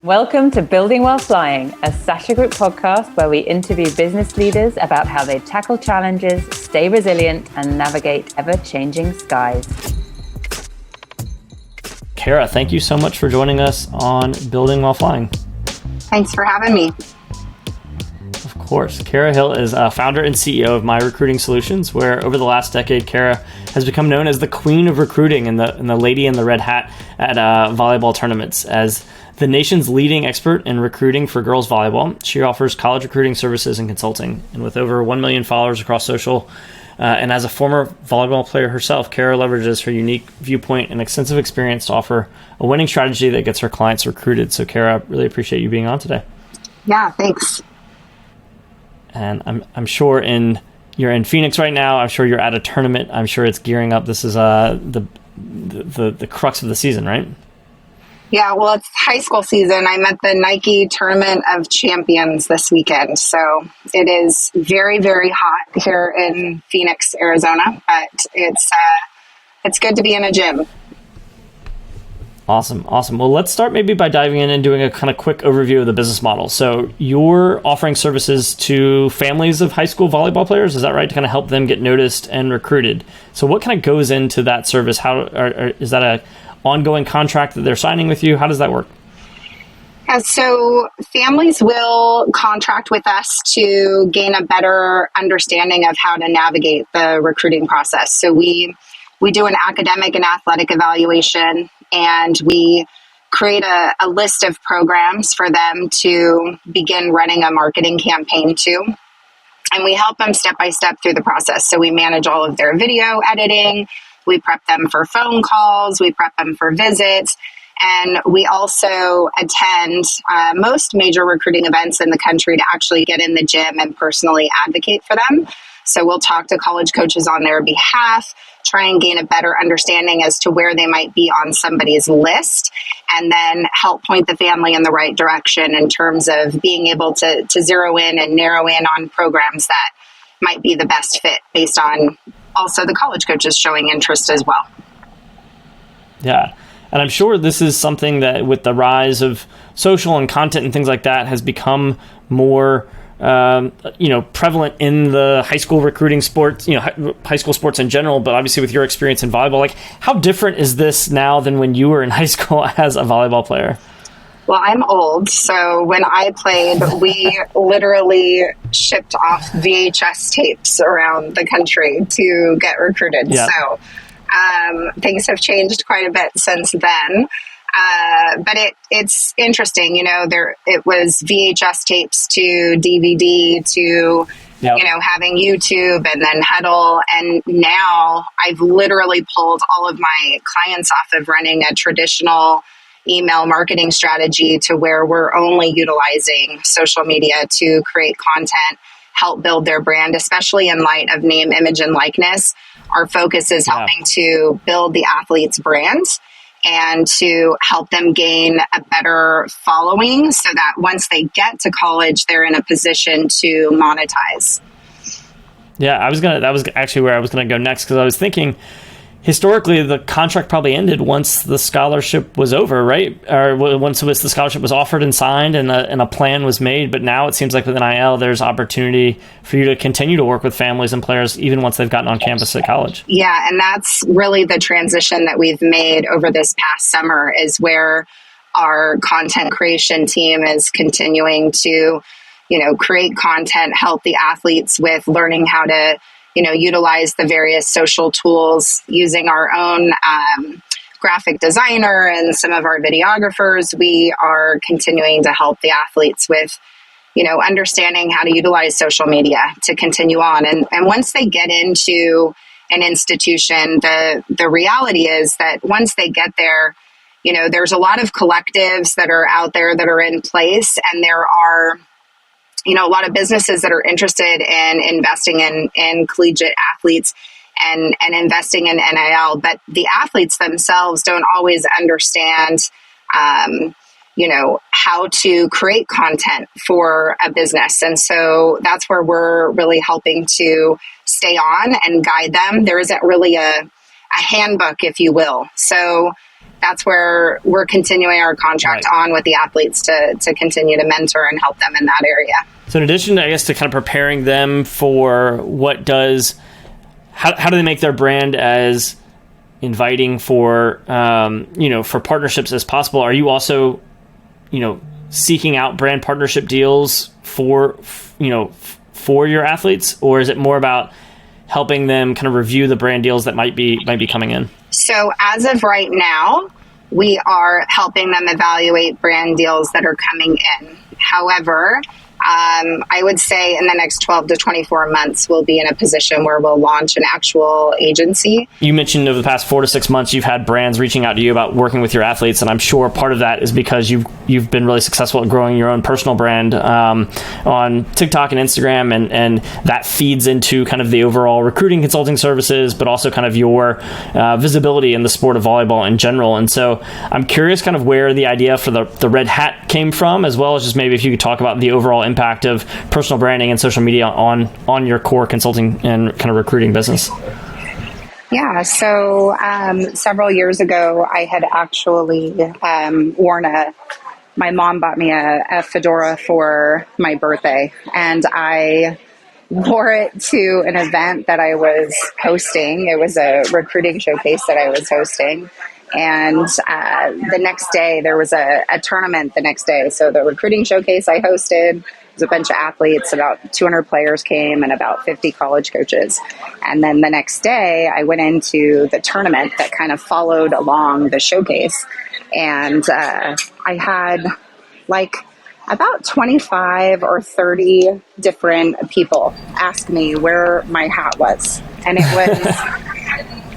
Welcome to Building While Flying, a Sasha Group podcast where we interview business leaders about how they tackle challenges, stay resilient, and navigate ever-changing skies. Kara, thank you so much for joining us on Building While Flying. Thanks for having me. Of course. Kara Hill is founder and CEO of My Recruiting Solutions, where over the last decade, Kara has become known as the queen of recruiting and the lady in the red hat at volleyball tournaments. As the nation's leading expert in recruiting for girls volleyball, she offers college recruiting services and consulting. And with over 1 million followers across social, and as a former volleyball player herself, Kara leverages her unique viewpoint and extensive experience to offer a winning strategy that gets her clients recruited. So Kara, really appreciate you being on today. Yeah, thanks. And I'm sure you're in Phoenix right now. I'm sure you're at a tournament. I'm sure it's gearing up. This is the crux of the season, right? Yeah, well, it's high school season. I'm at the Nike Tournament of Champions this weekend. So it is very, very hot here in Phoenix, Arizona, but it's good to be in a gym. Awesome. Well, let's start maybe by diving in and doing a kind of quick overview of the business model. So you're offering services to families of high school volleyball players, is that right? To kind of help them get noticed and recruited. So what kind of goes into that service? Is that a ongoing contract that they're signing with you? How does that work? So families will contract with us to gain a better understanding of how to navigate the recruiting process. So we do an academic and athletic evaluation, and we create a list of programs for them to begin running a marketing campaign to. And we help them step by step through the process. So we manage all of their video editing. We prep them for phone calls. We prep them for visits. And we also attend most major recruiting events in the country to actually get in the gym and personally advocate for them. So we'll talk to college coaches on their behalf, try and gain a better understanding as to where they might be on somebody's list, and then help point the family in the right direction in terms of being able to zero in and narrow in on programs that might be the best fit based on also the college coaches showing interest as well. Yeah. And I'm sure this is something that with the rise of social and content and things like that has become more prevalent in the high school recruiting sports, high school sports in general, but obviously with your experience in volleyball, like how different is this now than when you were in high school as a volleyball player? Well, I'm old, so when I played, we literally shipped off VHS tapes around the country to get recruited. Yeah. So things have changed quite a bit since then. But it's interesting, it was VHS tapes to DVD to, having YouTube and then Huddle. And now I've literally pulled all of my clients off of running a traditional email marketing strategy to where we're only utilizing social media to create content, help build their brand, especially in light of name, image, and likeness. Our focus is helping to build the athlete's brand and to help them gain a better following so that once they get to college, they're in a position to monetize. Yeah, that was actually where I was going to go next, because I was thinking historically the contract probably ended once the scholarship was over, right? Or once the scholarship was offered and signed and a plan was made. But now it seems like with NIL, there's opportunity for you to continue to work with families and players even once they've gotten on campus at college. Yeah, and that's really the transition that we've made over this past summer, is where our content creation team is continuing to, create content, help the athletes with learning how to utilize the various social tools, using our own graphic designer and some of our videographers. We are continuing to help the athletes with, understanding how to utilize social media to continue on. And once they get into an institution, the reality is that once they get there, there's a lot of collectives that are out there that are in place, and there are a lot of businesses that are interested in investing in collegiate athletes and investing in NIL, but the athletes themselves don't always understand, how to create content for a business. And so that's where we're really helping to stay on and guide them. There isn't really a handbook, if you will. So that's where we're continuing our contract on with the athletes to continue to mentor and help them in that area. So in addition, I guess, to kind of preparing them for how do they make their brand as inviting for, for partnerships as possible? Are you also, seeking out brand partnership deals for your athletes, or is it more about helping them kind of review the brand deals that might be coming in? So as of right now, we are helping them evaluate brand deals that are coming in. However, I would say in the next 12 to 24 months, we'll be in a position where we'll launch an actual agency. You mentioned over the past 4 to 6 months, you've had brands reaching out to you about working with your athletes. And I'm sure part of that is because you've been really successful at growing your own personal brand on TikTok and Instagram. And that feeds into kind of the overall recruiting consulting services, but also kind of your visibility in the sport of volleyball in general. And so I'm curious kind of where the idea for the red hat came from, as well as just maybe if you could talk about the overall impact of personal branding and social media on your core consulting and kind of recruiting business. Yeah, so several years ago, I had actually worn my mom bought me a fedora for my birthday, and I wore it to an event that I was hosting. It was a recruiting showcase that I was hosting. And the next day, there was a tournament the next day. So the recruiting showcase I hosted was a bunch of athletes, about 200 players came and about 50 college coaches. And then the next day, I went into the tournament that kind of followed along the showcase. And I had about 25 or 30 different people ask me where my hat was. And it was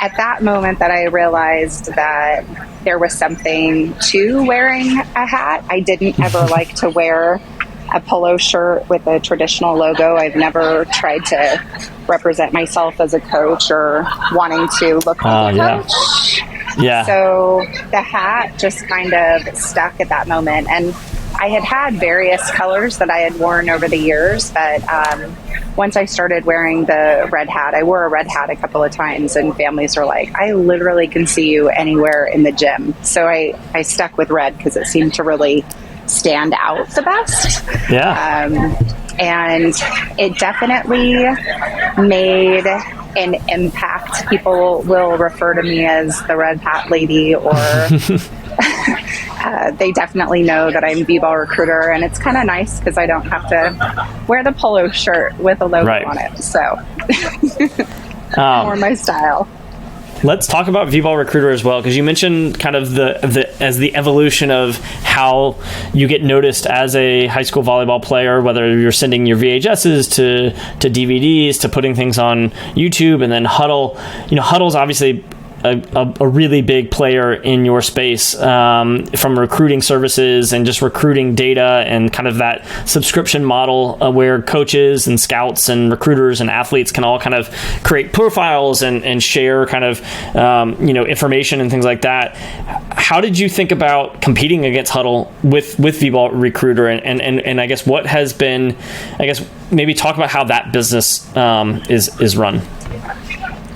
at that moment that I realized that there was something to wearing a hat. I didn't ever like to wear a polo shirt with a traditional logo. I've never tried to represent myself as a coach or wanting to look like a coach. Yeah. So the hat just kind of stuck at that moment. And I had various colors that I had worn over the years, but once I started wearing the red hat, I wore a red hat a couple of times, and families were like, I literally can see you anywhere in the gym. So I stuck with red because it seemed to really stand out the best. Yeah. And it definitely made an impact. People will refer to me as the red hat lady, or they definitely know that I'm V-ball recruiter, and it's kind of nice because I don't have to wear the polo shirt with a logo on it. So more my style. Let's talk about V-ball recruiter as well, because you mentioned kind of the evolution of how you get noticed as a high school volleyball player, whether you're sending your VHSs to DVDs, to putting things on YouTube, and then Huddle. Huddle's obviously a really big player in your space, from recruiting services and just recruiting data and kind of that subscription model where coaches and scouts and recruiters and athletes can all kind of create profiles and share kind of information and things like that. How did you think about competing against Huddle with V-ball recruiter, and I guess what has been, maybe talk about how that business is run?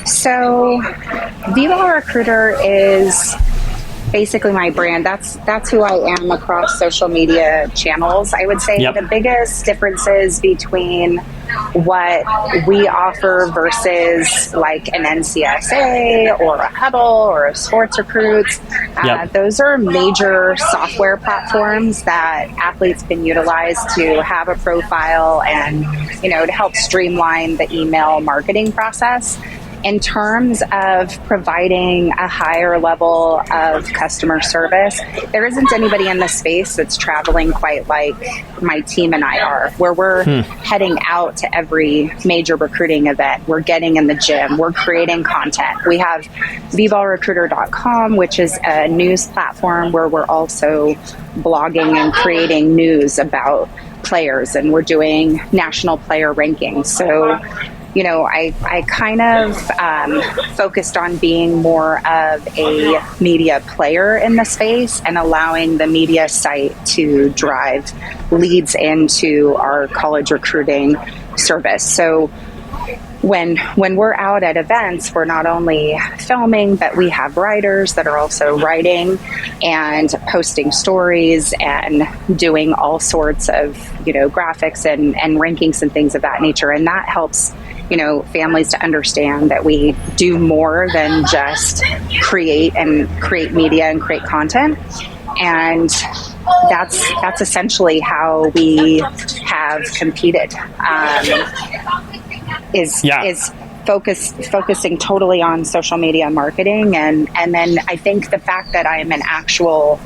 So V-ball recruiter is basically my brand. That's who I am across social media channels. I would say the biggest differences between what we offer versus like an NCSA or a Huddle or a Sports Recruits, those are major software platforms that athletes can utilize to have a profile and, to help streamline the email marketing process. In terms of providing a higher level of customer service, there isn't anybody in the space that's traveling quite like my team and I are, where we're heading out to every major recruiting event. We're getting in the gym. We're creating content. We have volleyballrecruiter.com, which is a news platform where we're also blogging and creating news about players, and we're doing national player rankings. So I kind of focused on being more of a media player in the space and allowing the media site to drive leads into our college recruiting service. So when we're out at events, we're not only filming, but we have writers that are also writing and posting stories and doing all sorts of, graphics and rankings and things of that nature. And that helps, families to understand that we do more than just create media and create content. And that's essentially how we have competed. Is focusing totally on social media marketing, and then I think the fact that I am an actual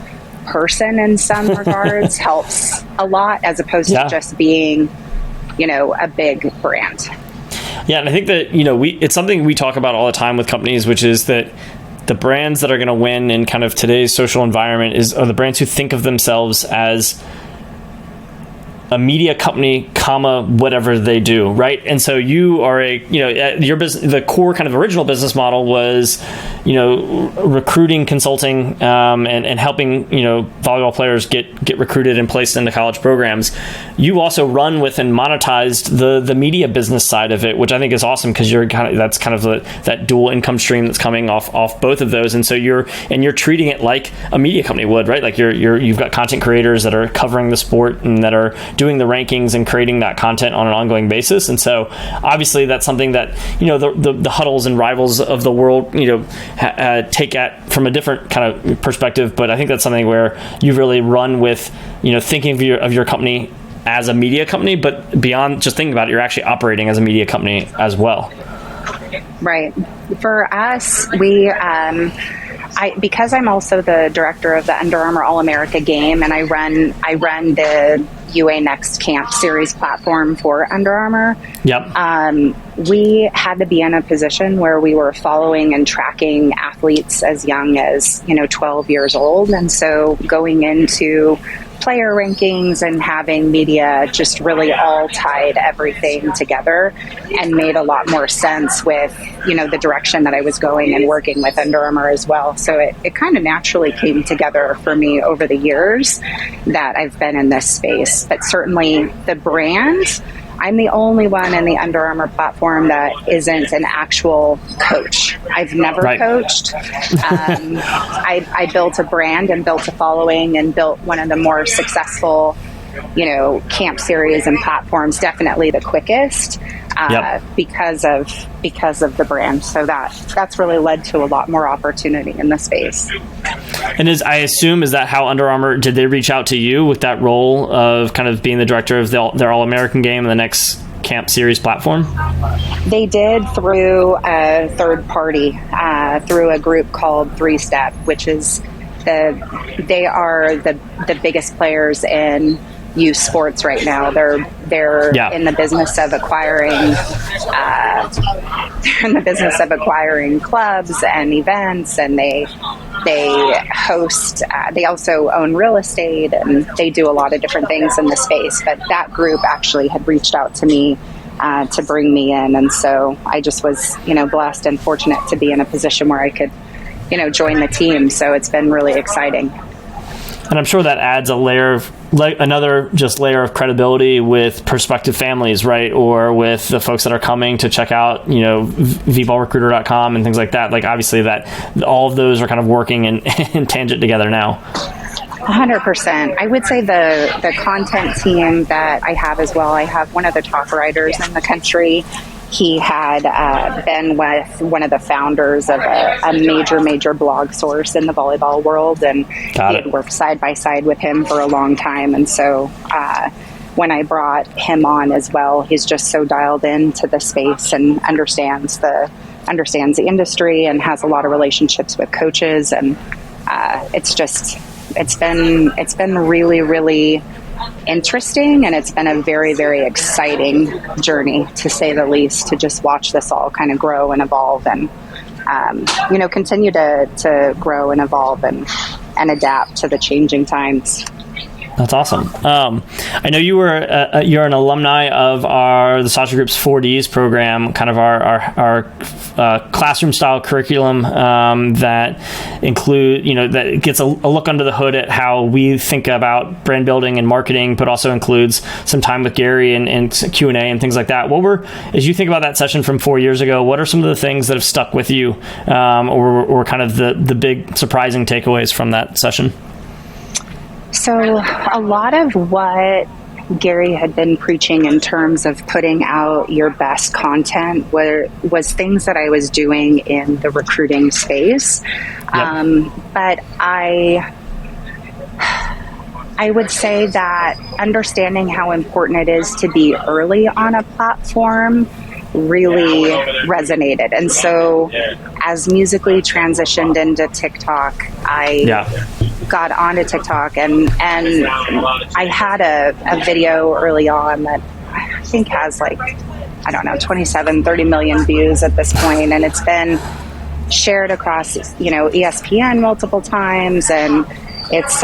person in some regards helps a lot, as opposed to just being, a big brand. Yeah, and I think that it's something we talk about all the time with companies, which is that the brands that are going to win in kind of today's social environment are the brands who think of themselves as a media company, whatever they do, right? And so you are your business, the core kind of original business model was, recruiting, consulting, and helping, volleyball players get recruited and placed into college programs. You also run with and monetized the media business side of it, which I think is awesome, because that's kind of that dual income stream that's coming off both of those. And so you're treating it like a media company would, right? Like you've got content creators that are covering the sport and that are doing the rankings and creating that content on an ongoing basis. And so obviously that's something that, the Huddles and Rivals of the world, take at from a different kind of perspective. But I think that's something where you really run with, thinking of your company as a media company, but beyond just thinking about it, you're actually operating as a media company as well. Right. For us, because I'm also the director of the Under Armour All-America game, and I run the UA Next Camp Series platform for Under Armour. Yep. We had to be in a position where we were following and tracking athletes as young as 12 years old, and so going into player rankings and having media just really all tied everything together and made a lot more sense with, the direction that I was going and working with Under Armour as well. So it kind of naturally came together for me over the years that I've been in this space. But certainly the brand, I'm the only one in the Under Armour platform that isn't an actual coach. I've never coached. I built a brand and built a following and built one of the more successful, camp series and platforms, definitely the quickest, because of the brand. So that's really led to a lot more opportunity in the space. And I assume, is that how Under Armour, did they reach out to you with that role of kind of being the director of their All-American game and the Next Camp Series platform? They did through a third party, through a group called 3Step, which is they are the biggest players in youth sports right now. They're in the business of acquiring clubs and events, and they host. They also own real estate, and they do a lot of different things in the space. But that group actually had reached out to me to bring me in, and so I just was blessed and fortunate to be in a position where I could join the team. So it's been really exciting. And I'm sure that adds another layer of credibility with prospective families, right? Or with the folks that are coming to check out, vballrecruiter.com and things like that. Like, obviously that all of those are kind of working in tangent together now. 100%. I would say the content team that I have as well, I have one of the top writers in the country. He had been with one of the founders of a major blog source in the volleyball world, and he had worked side by side with him for a long time. And so when I brought him on as well, he's just so dialed into the space and understands the industry and has a lot of relationships with coaches. And it's been really, really interesting, and it's been a very, very exciting journey, to say the least, to just watch this all kind of grow and evolve and continue to grow and evolve and adapt to the changing times. That's awesome. I know you're an alumni of the Sasha Group's 4Ds program, kind of our classroom style curriculum that include, that gets a look under the hood at how we think about brand building and marketing, but also includes some time with Gary and Q&A and things like that. As you think about that session from 4 years ago, what are some of the things that have stuck with you, or kind of the big surprising takeaways from that session? So a lot of what Gary had been preaching in terms of putting out your best content was things that I was doing in the recruiting space. Yep. But I would say that understanding how important it is to be early on a platform really resonated. And so as Musical.ly transitioned into TikTok, I got onto TikTok and I had a video early on that I think has 27, 30 million views at this point. And it's been shared across, ESPN multiple times. And it's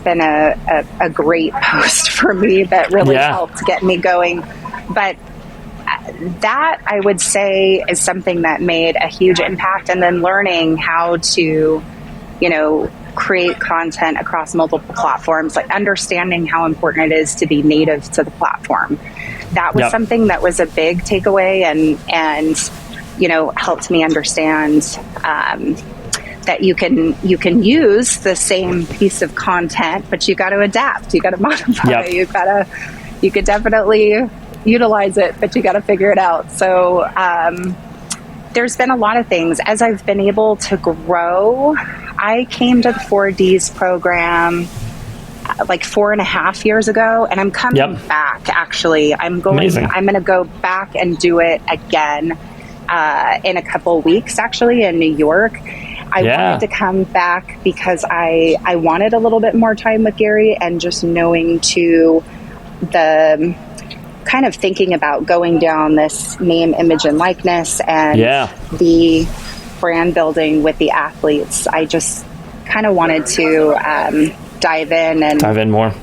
been a great post for me that really helped get me going. But that, I would say, is something that made a huge impact. And then learning how to, create content across multiple platforms, like understanding how important it is to be native to the platform. That was something that was a big takeaway and helped me understand that you can use the same piece of content, but you got to adapt, you got to modify, you could definitely utilize it, but you got to figure it out. So there's been a lot of things as I've been able to grow. I came to the 4Ds program 4.5 years ago, and I'm coming back. Actually, I'm going to go back and do it again in a couple weeks, actually, in New York. I wanted to come back because I wanted a little bit more time with Gary, and just knowing to the kind of thinking about going down this name, image, and likeness and the brand building with the athletes. I just kind of wanted to dive in more,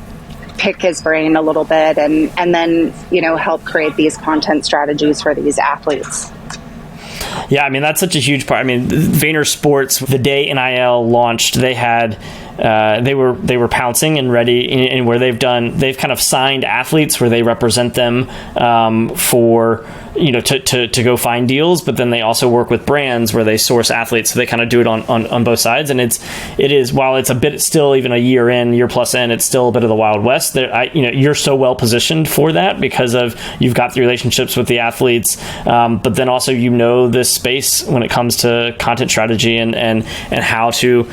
pick his brain a little bit, and then help create these content strategies for these athletes. Yeah, I mean, that's such a huge part. I mean, Vayner Sports, the day NIL launched, they had they were pouncing and ready, and where they've kind of signed athletes where they represent them for to go find deals, but then they also work with brands where they source athletes, so they kind of do it on both sides. And it is while it's a bit still even a year plus in, it's still a bit of the Wild West. You're so well positioned for that because of you've got the relationships with the athletes, but then also this space when it comes to content strategy and how to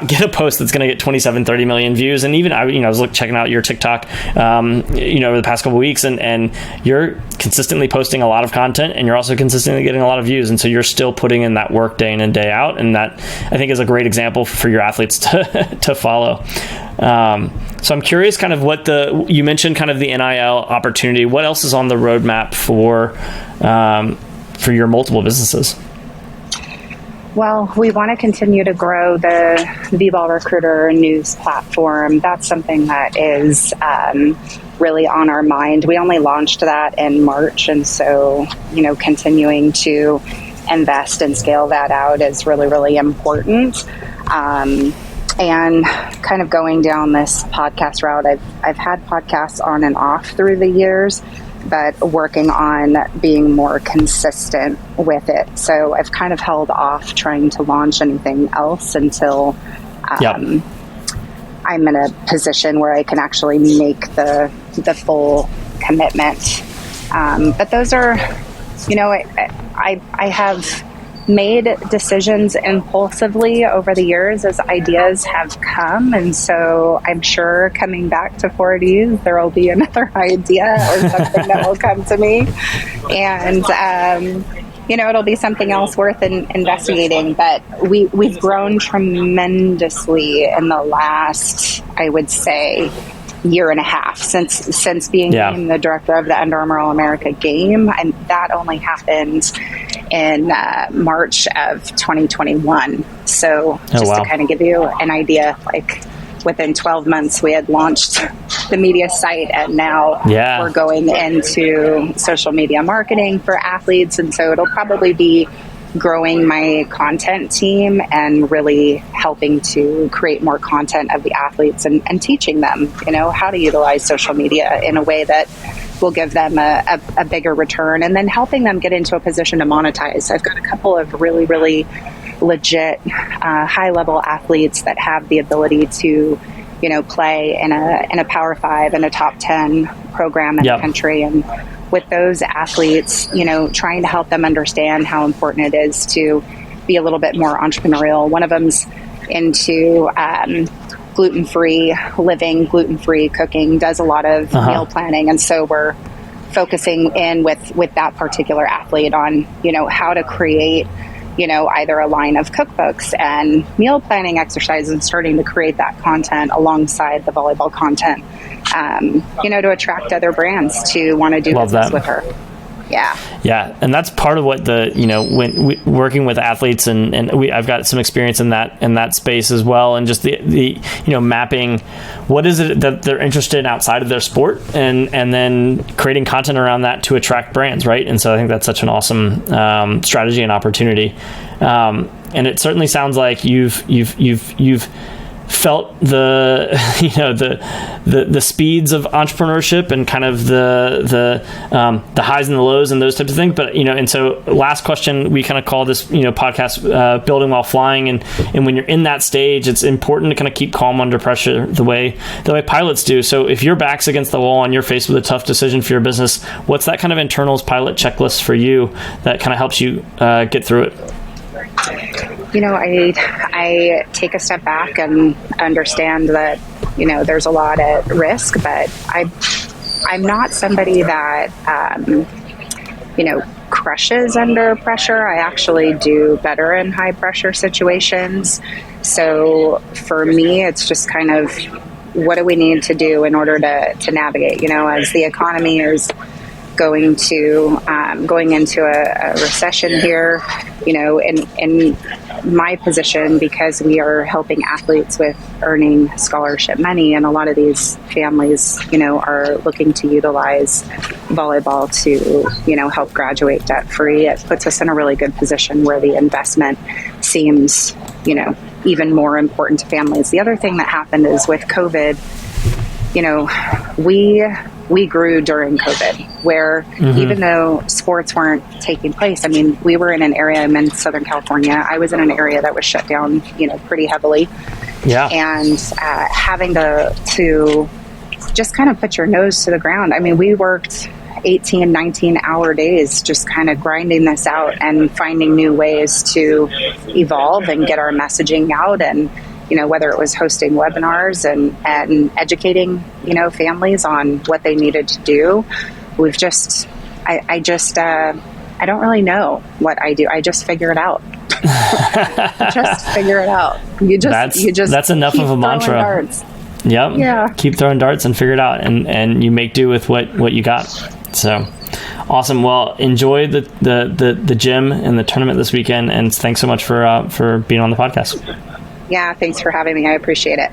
get a post that's going to get 27, 30 million views. And even I was checking out your TikTok over the past couple of weeks, and you're consistently posting a lot of content, and you're also consistently getting a lot of views, and so you're still putting in that work day in and day out, and that I think is a great example for your athletes to follow. So I'm curious kind of you mentioned kind of the NIL opportunity. What else is on the roadmap for your multiple businesses? Well, we want to continue to grow the volleyball recruiter news platform. That's something that is really on our mind. We only launched that in March, and so continuing to invest and scale that out is really, really important. And kind of going down this podcast route, I've had podcasts on and off through the years, but working on being more consistent with it. So I've kind of held off trying to launch anything else until I'm in a position where I can actually make the full commitment. But those are, I have made decisions impulsively over the years as ideas have come. And so I'm sure coming back to 4Ds, there will be another idea or something that will come to me. And, it'll be something else worth investigating. But we've grown tremendously in the last, I would say, year and a half since being named the director of the Under Armour All-America game. And that only happened in March of 2021. So to kind of give you an idea, within 12 months we had launched the media site, and now we're going into social media marketing for athletes. And so it'll probably be growing my content team and really helping to create more content of the athletes and teaching them, how to utilize social media in a way that will give them a bigger return, and then helping them get into a position to monetize. I've got a couple of really, really legit high-level athletes that have the ability to, play in a Power 5 and a top 10 program in the country. And with those athletes, trying to help them understand how important it is to be a little bit more entrepreneurial. One of them's into gluten-free living, gluten-free cooking, does a lot of meal planning. And so we're focusing in with that particular athlete on, how to create, either a line of cookbooks and meal planning exercises, and starting to create that content alongside the volleyball content, to attract other brands to want to do business with her. Yeah. And that's part of what when working with athletes I've got some experience in that space as well. And just the mapping, what is it that they're interested in outside of their sport, and then creating content around that to attract brands. Right. And so I think that's such an awesome, strategy and opportunity. And it certainly sounds like you've felt the speeds of entrepreneurship and kind of the highs and the lows and those types of things. But and so last question, we kind of call this podcast building while flying, and when you're in that stage, it's important to kind of keep calm under pressure the way pilots do. So if your back's against the wall and you're faced with a tough decision for your business, what's that kind of internals pilot checklist for you that kind of helps you get through it? I take a step back and understand that, there's a lot at risk, but I'm not somebody that, crushes under pressure. I actually do better in high pressure situations. So for me, it's just kind of, what do we need to do in order to navigate, as the economy is going into a recession here, in my position, because we are helping athletes with earning scholarship money, and a lot of these families, are looking to utilize volleyball to, help graduate debt free. It puts us in a really good position where the investment seems, even more important to families. The other thing that happened is with COVID, we grew during COVID, where even though sports weren't taking place, I mean, we were in an area, I'm in Southern California. I was in an area that was shut down, pretty heavily. Yeah. And having to just kind of put your nose to the ground. I mean, we worked 18, 19-hour days just kind of grinding this out and finding new ways to evolve and get our messaging out, and whether it was hosting webinars and educating, families on what they needed to do. We've just, I don't really know what I do. I just figure it out. Just figure it out. That's enough of a mantra. Darts. Yep. Yeah. Keep throwing darts and figure it out, and you make do with what you got. So awesome. Well, enjoy the gym and the tournament this weekend, and thanks so much for being on the podcast. Yeah, thanks for having me. I appreciate it.